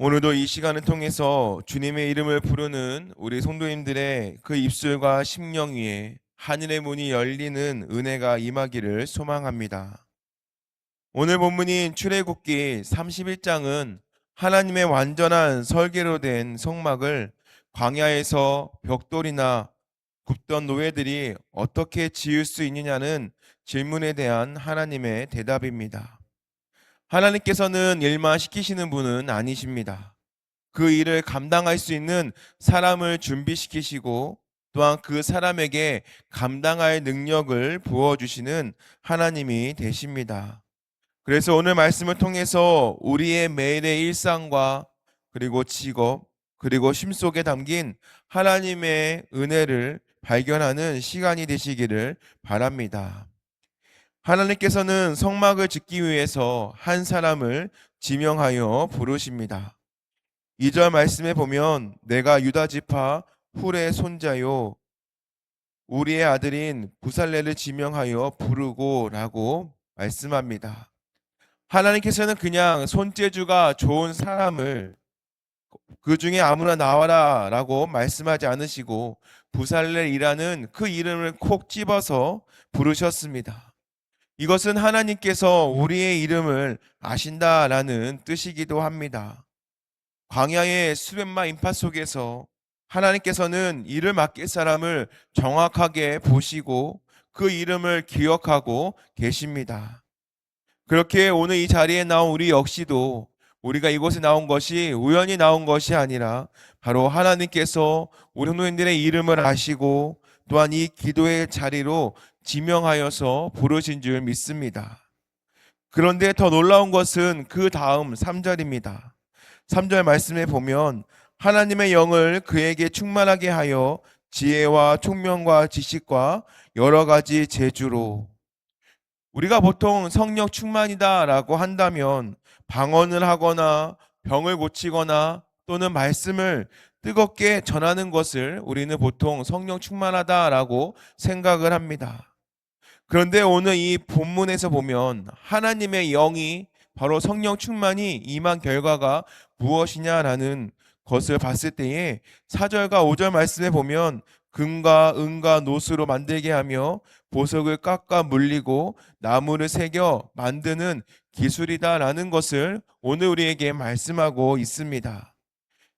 오늘도 이 시간을 통해서 주님의 이름을 부르는 우리 성도님들의 그 입술과 심령 위에 하늘의 문이 열리는 은혜가 임하기를 소망합니다. 오늘 본문인 출애굽기 31장은 하나님의 완전한 설계로 된 성막을 광야에서 벽돌이나 굽던 노예들이 어떻게 지을 수 있느냐는 질문에 대한 하나님의 대답입니다. 하나님께서는 일만 시키시는 분은 아니십니다. 그 일을 감당할 수 있는 사람을 준비시키시고 또한 그 사람에게 감당할 능력을 부어주시는 하나님이 되십니다. 그래서 오늘 말씀을 통해서 우리의 매일의 일상과 그리고 직업 그리고 심 속에 담긴 하나님의 은혜를 발견하는 시간이 되시기를 바랍니다. 하나님께서는 성막을 짓기 위해서 한 사람을 지명하여 부르십니다. 2절 말씀에 보면 내가 유다 지파 훌의 손자요 우리의 아들인 부살레를 지명하여 부르고라고 말씀합니다. 하나님께서는 그냥 손재주가 좋은 사람을 그 중에 아무나 나와라라고 말씀하지 않으시고 부살렐이라는 그 이름을 콕 집어서 부르셨습니다. 이것은 하나님께서 우리의 이름을 아신다라는 뜻이기도 합니다. 광야의 수련마 인파 속에서 하나님께서는 이를 맡길 사람을 정확하게 보시고 그 이름을 기억하고 계십니다. 그렇게 오늘 이 자리에 나온 우리 역시도 우리가 이곳에 나온 것이 우연히 나온 것이 아니라 바로 하나님께서 우리 성도님들의 이름을 아시고 또한 이 기도의 자리로 지명하여서 부르신 줄 믿습니다. 그런데 더 놀라운 것은 그 다음 3절입니다. 3절 말씀에 보면 하나님의 영을 그에게 충만하게 하여 지혜와 총명과 지식과 여러 가지 재주로, 우리가 보통 성령 충만이다라고 한다면 방언을 하거나 병을 고치거나 또는 말씀을 뜨겁게 전하는 것을 우리는 보통 성령 충만하다라고 생각을 합니다. 그런데 오늘 이 본문에서 보면 하나님의 영이 바로 성령 충만이 임한 결과가 무엇이냐라는 것을 봤을 때에 4절과 5절 말씀에 보면 금과 은과 노수로 만들게 하며 보석을 깎아 물리고 나무를 새겨 만드는 기술이다라는 것을 오늘 우리에게 말씀하고 있습니다.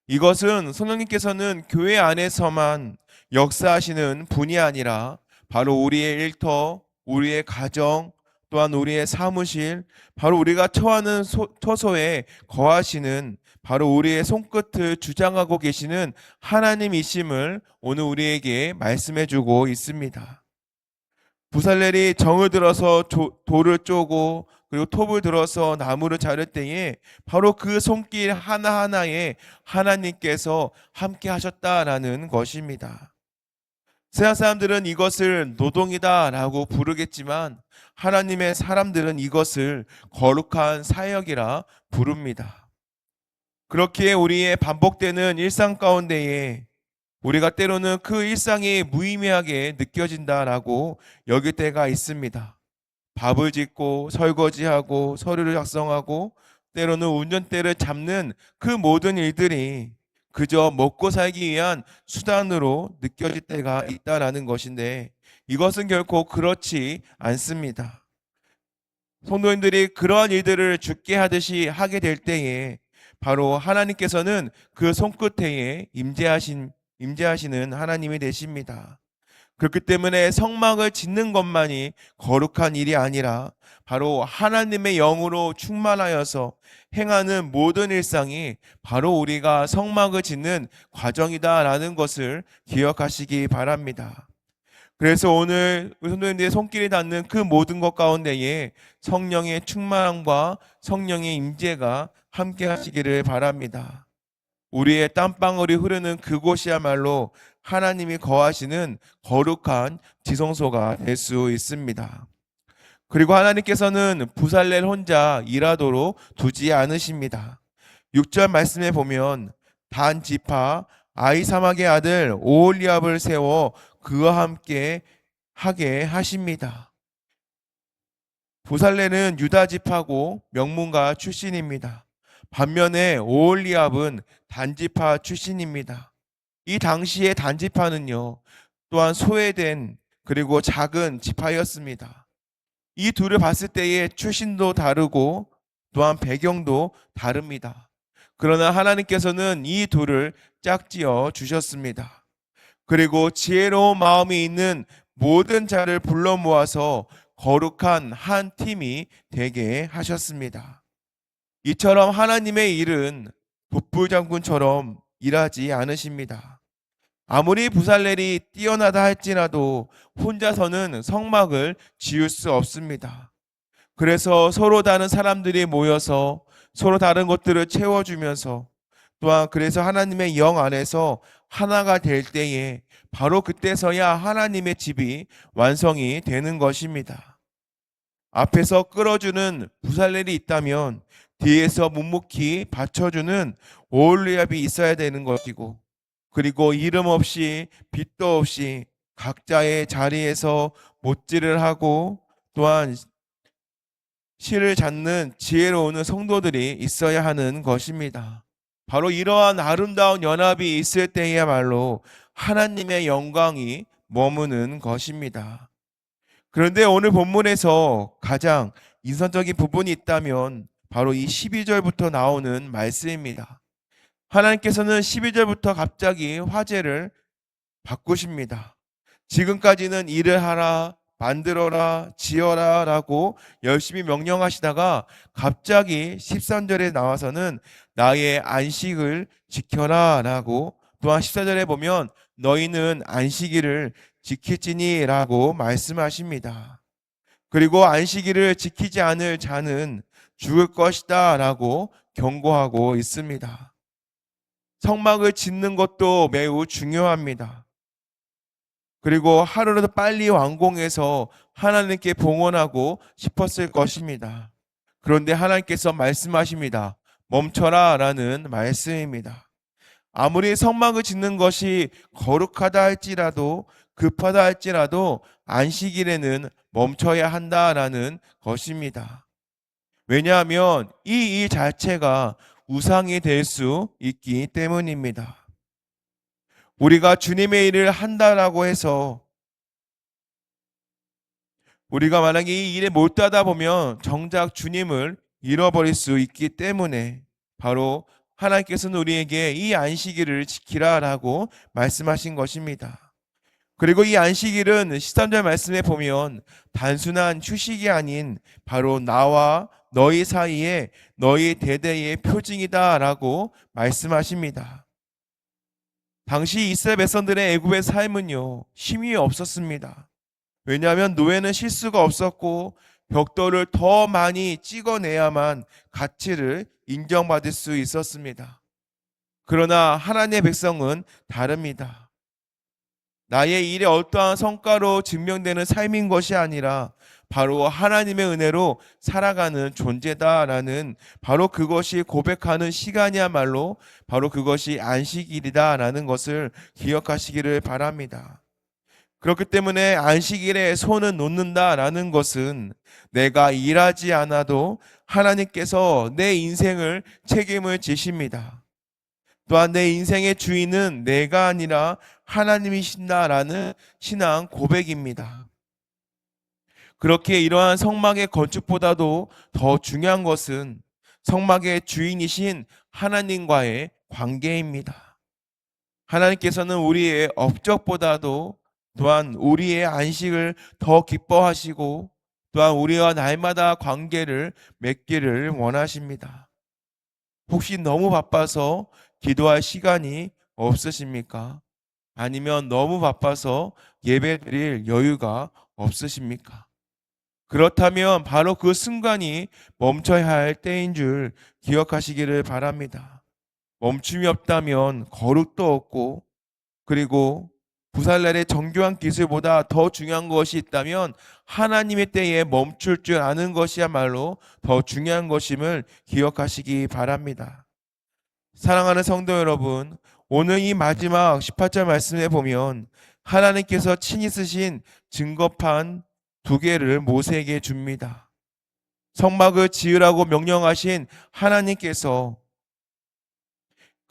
이것은 성령님께서는 교회 안에서만 역사하시는 분이 아니라 바로 우리의 일터, 우리의 가정, 또한 우리의 사무실, 바로 우리가 처하는 처소에 거하시는 바로 우리의 손끝을 주장하고 계시는 하나님이심을 오늘 우리에게 말씀해 주고 있습니다. 부살렐이 정을 들어서 돌을 쪼고 그리고 톱을 들어서 나무를 자를 때에 바로 그 손길 하나하나에 하나님께서 함께 하셨다라는 것입니다. 세상 사람들은 이것을 노동이다라고 부르겠지만 하나님의 사람들은 이것을 거룩한 사역이라 부릅니다. 그렇기에 우리의 반복되는 일상 가운데에 우리가 때로는 그 일상이 무의미하게 느껴진다라고 여길 때가 있습니다. 밥을 짓고 설거지하고 서류를 작성하고 때로는 운전대를 잡는 그 모든 일들이 그저 먹고 살기 위한 수단으로 느껴질 때가 있다라는 것인데 이것은 결코 그렇지 않습니다. 성도님들이 그러한 일들을 주께 하듯이 하게 될 때에 바로 하나님께서는 그 손끝에 임재하시는 하나님이 되십니다. 그렇기 때문에 성막을 짓는 것만이 거룩한 일이 아니라 바로 하나님의 영으로 충만하여서 행하는 모든 일상이 바로 우리가 성막을 짓는 과정이다라는 것을 기억하시기 바랍니다. 그래서 오늘 우리 성도님들의 손길이 닿는 그 모든 것 가운데에 성령의 충만함과 성령의 임재가 함께 하시기를 바랍니다. 우리의 땀방울이 흐르는 그곳이야말로 하나님이 거하시는 거룩한 지성소가 될 수 있습니다. 그리고 하나님께서는 부살렐 혼자 일하도록 두지 않으십니다. 6절 말씀에 보면 단 지파 아히사막의 아들 오홀리압을 세워 그와 함께 하게 하십니다. 부살렐은 유다 지파고 명문가 출신입니다. 반면에 오홀리압은 단지파 출신입니다. 이 당시의 단지파는요, 또한 소외된 그리고 작은 지파였습니다. 이 둘을 봤을 때의 출신도 다르고 또한 배경도 다릅니다. 그러나 하나님께서는 이 둘을 짝지어 주셨습니다. 그리고 지혜로운 마음이 있는 모든 자를 불러 모아서 거룩한 한 팀이 되게 하셨습니다. 이처럼 하나님의 일은 북부장군처럼 일하지 않으십니다. 아무리 부살렐이 뛰어나다 할지라도 혼자서는 성막을 지을 수 없습니다. 그래서 서로 다른 사람들이 모여서 서로 다른 것들을 채워주면서 또한 그래서 하나님의 영 안에서 하나가 될 때에 바로 그때서야 하나님의 집이 완성이 되는 것입니다. 앞에서 끌어주는 부살렐이 있다면 뒤에서 묵묵히 받쳐주는 오홀리압이 있어야 되는 것이고, 그리고 이름 없이 빛도 없이 각자의 자리에서 못질을 하고 또한 실을 찾는 지혜로운 성도들이 있어야 하는 것입니다. 바로 이러한 아름다운 연합이 있을 때야말로 하나님의 영광이 머무는 것입니다. 그런데 오늘 본문에서 가장 인상적인 부분이 있다면 바로 이 12절부터 나오는 말씀입니다. 하나님께서는 12절부터 갑자기 화제를 바꾸십니다. 지금까지는 일을 하라, 만들어라, 지어라 라고 열심히 명령하시다가 갑자기 13절에 나와서는 나의 안식을 지켜라 라고, 또한 14절에 보면 너희는 안식일을 지킬지니 라고 말씀하십니다. 그리고 안식일을 지키지 않을 자는 죽을 것이다 라고 경고하고 있습니다. 성막을 짓는 것도 매우 중요합니다. 그리고 하루라도 빨리 완공해서 하나님께 봉헌하고 싶었을 것입니다. 그런데 하나님께서 말씀하십니다. 멈춰라 라는 말씀입니다. 아무리 성막을 짓는 것이 거룩하다 할지라도 급하다 할지라도 안식일에는 멈춰야 한다라는 것입니다. 왜냐하면 이 일 자체가 우상이 될 수 있기 때문입니다. 우리가 주님의 일을 한다라고 해서 우리가 만약에 이 일에 몰두하다 보면 정작 주님을 잃어버릴 수 있기 때문에 바로 하나님께서는 우리에게 이 안식일을 지키라라고 말씀하신 것입니다. 그리고 이 안식일은 13절 말씀에 보면 단순한 휴식이 아닌 바로 나와 너희 사이에 너희 대대의 표징이다라고 말씀하십니다. 당시 이스라엘 백성들의 애굽의 삶은요, 쉼이 없었습니다. 왜냐하면 노예는 실수가 없었고 벽돌을 더 많이 찍어내야만 가치를 인정받을 수 있었습니다. 그러나 하나님의 백성은 다릅니다. 나의 일에 어떠한 성과로 증명되는 삶인 것이 아니라 바로 하나님의 은혜로 살아가는 존재다라는, 바로 그것이 고백하는 시간이야말로 바로 그것이 안식일이다라는 것을 기억하시기를 바랍니다. 그렇기 때문에 안식일에 손은 놓는다라는 것은 내가 일하지 않아도 하나님께서 내 인생을 책임을 지십니다. 또한 내 인생의 주인은 내가 아니라 하나님이신다라는 신앙 고백입니다. 그렇게 이러한 성막의 건축보다도 더 중요한 것은 성막의 주인이신 하나님과의 관계입니다. 하나님께서는 우리의 업적보다도 또한 우리의 안식을 더 기뻐하시고 또한 우리와 날마다 관계를 맺기를 원하십니다. 혹시 너무 바빠서 기도할 시간이 없으십니까? 아니면 너무 바빠서 예배드릴 여유가 없으십니까? 그렇다면 바로 그 순간이 멈춰야 할 때인 줄 기억하시기를 바랍니다. 멈춤이 없다면 거룩도 없고, 그리고 부살렐의 정교한 기술보다 더 중요한 것이 있다면 하나님의 때에 멈출 줄 아는 것이야말로 더 중요한 것임을 기억하시기 바랍니다. 사랑하는 성도 여러분, 오늘 이 마지막 18절 말씀에 보면 하나님께서 친히 쓰신 증거판 2개를 모세에게 줍니다. 성막을 지으라고 명령하신 하나님께서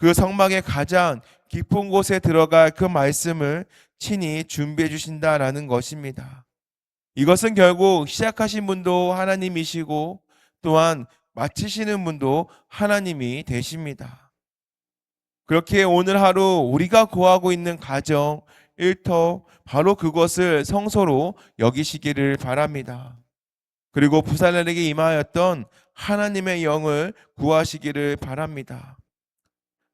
그 성막의 가장 깊은 곳에 들어갈 그 말씀을 친히 준비해 주신다라는 것입니다. 이것은 결국 시작하신 분도 하나님이시고 또한 마치시는 분도 하나님이 되십니다. 그렇게 오늘 하루 우리가 거하고 있는 가정, 일터, 바로 그것을 성소로 여기시기를 바랍니다. 그리고 부살렐에게 임하였던 하나님의 영을 구하시기를 바랍니다.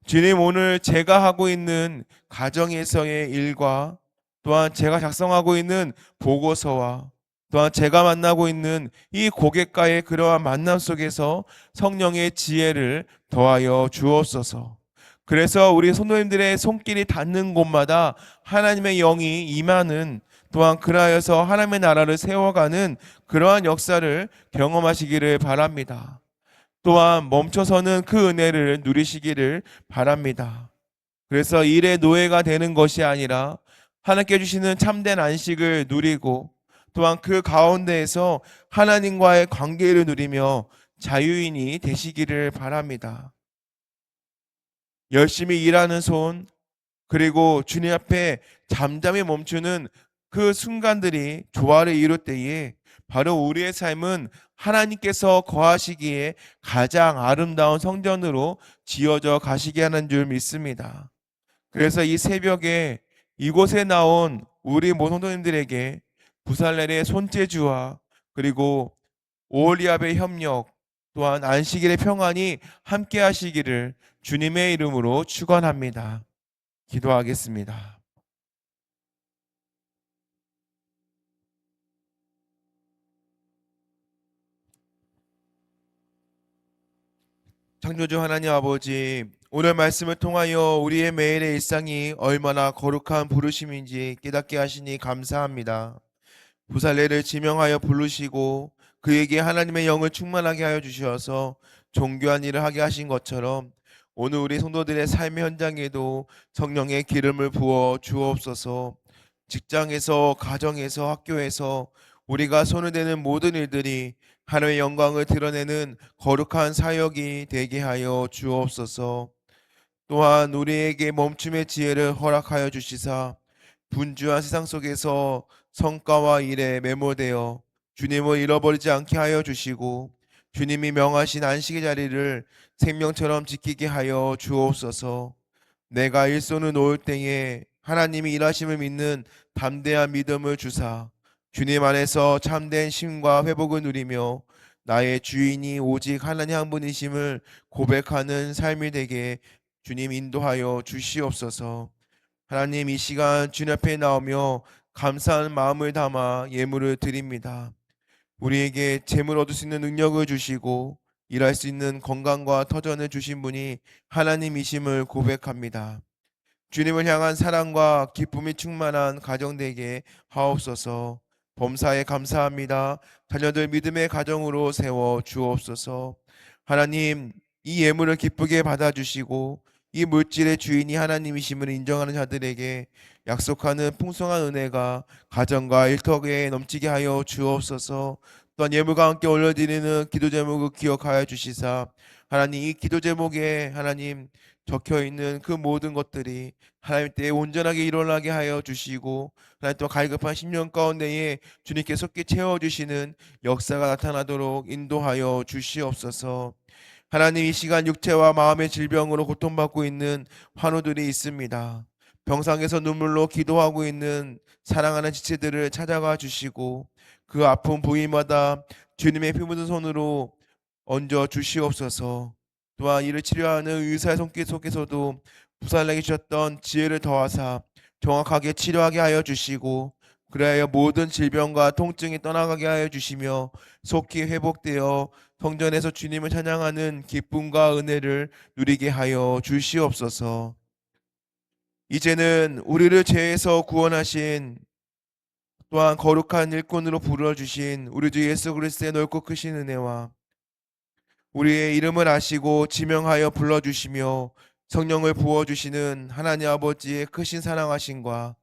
주님, 오늘 제가 하고 있는 가정에서의 일과 또한 제가 작성하고 있는 보고서와 또한 제가 만나고 있는 이 고객과의 그러한 만남 속에서 성령의 지혜를 더하여 주옵소서. 그래서 우리 성도님들의 손길이 닿는 곳마다 하나님의 영이 임하는, 또한 그라하여서 하나님의 나라를 세워가는 그러한 역사를 경험하시기를 바랍니다. 또한 멈춰서는 그 은혜를 누리시기를 바랍니다. 그래서 일의 노예가 되는 것이 아니라 하나님께 주시는 참된 안식을 누리고 또한 그 가운데에서 하나님과의 관계를 누리며 자유인이 되시기를 바랍니다. 열심히 일하는 손, 그리고 주님 앞에 잠잠히 멈추는 그 순간들이 조화를 이룰 때에 바로 우리의 삶은 하나님께서 거하시기에 가장 아름다운 성전으로 지어져 가시게 하는 줄 믿습니다. 그래서 이 새벽에 이곳에 나온 우리 모든 성도님들에게 부살렐의 손재주와 그리고 오홀리압의 협력, 또한 안식일의 평안이 함께 하시기를 주님의 이름으로 축원합니다. 기도하겠습니다. 창조주 하나님 아버지, 오늘 말씀을 통하여 우리의 매일의 일상이 얼마나 거룩한 부르심인지 깨닫게 하시니 감사합니다. 부살레를 지명하여 부르시고 그에게 하나님의 영을 충만하게 하여 주셔서 존귀한 일을 하게 하신 것처럼 오늘 우리 성도들의 삶의 현장에도 성령의 기름을 부어 주옵소서. 직장에서, 가정에서, 학교에서 우리가 손을 대는 모든 일들이 하나님의 영광을 드러내는 거룩한 사역이 되게 하여 주옵소서. 또한 우리에게 멈춤의 지혜를 허락하여 주시사 분주한 세상 속에서 성과와 일에 매몰되어 주님을 잃어버리지 않게 하여 주시고 주님이 명하신 안식의 자리를 생명처럼 지키게 하여 주옵소서. 내가 일손을 놓을 때에 하나님이 일하심을 믿는 담대한 믿음을 주사 주님 안에서 참된 쉼과 회복을 누리며 나의 주인이 오직 하나님 한 분이심을 고백하는 삶이 되게 주님 인도하여 주시옵소서. 하나님, 이 시간 주님 앞에 나오며 감사한 마음을 담아 예물을 드립니다. 우리에게 재물 얻을 수 있는 능력을 주시고 일할 수 있는 건강과 터전을 주신 분이 하나님이심을 고백합니다. 주님을 향한 사랑과 기쁨이 충만한 가정 되게 하옵소서. 범사에 감사합니다. 자녀들 믿음의 가정으로 세워 주옵소서. 하나님, 이 예물을 기쁘게 받아주시고 이 물질의 주인이 하나님이심을 인정하는 자들에게 약속하는 풍성한 은혜가 가정과 일터에 넘치게 하여 주옵소서. 또한 예물과 함께 올려드리는 기도 제목을 기억하여 주시사 하나님, 이 기도 제목에 하나님 적혀 있는 그 모든 것들이 하나님 때에 온전하게 일어나게 하여 주시고 하나님 또 갈급한 심령 가운데에 주님께 속히 채워주시는 역사가 나타나도록 인도하여 주시옵소서. 하나님, 이 시간 육체와 마음의 질병으로 고통받고 있는 환우들이 있습니다. 병상에서 눈물로 기도하고 있는 사랑하는 지체들을 찾아가 주시고 그 아픈 부위마다 주님의 피 묻은 손으로 얹어 주시옵소서. 또한 이를 치료하는 의사의 손길 속에서도 부살레게 주셨던 지혜를 더하사 정확하게 치료하게 하여 주시고 그래야 모든 질병과 통증이 떠나가게 하여 주시며 속히 회복되어 성전에서 주님을 찬양하는 기쁨과 은혜를 누리게 하여 주시옵소서. 이제는 우리를 죄에서 구원하신 또한 거룩한 일꾼으로 부르주신 우리 주 예수 그리스도의 넓고 크신 은혜와 우리의 이름을 아시고 지명하여 불러주시며 성령을 부어주시는 하나님 아버지의 크신 사랑하심과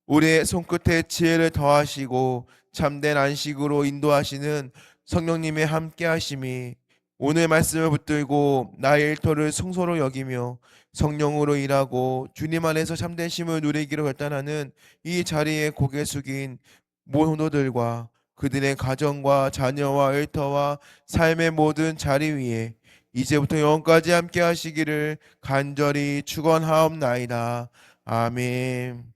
우리의 손끝에 지혜를 더하시고 참된 안식으로 인도하시는 성령님의 함께하심이 오늘 말씀을 붙들고 나의 일터를 성소로 여기며 성령으로 일하고 주님 안에서 참되심을 누리기로 결단하는 이 자리에 고개 숙인 모노들과 그들의 가정과 자녀와 일터와 삶의 모든 자리 위에 이제부터 영원까지 함께 하시기를 간절히 축원하옵나이다. 아멘.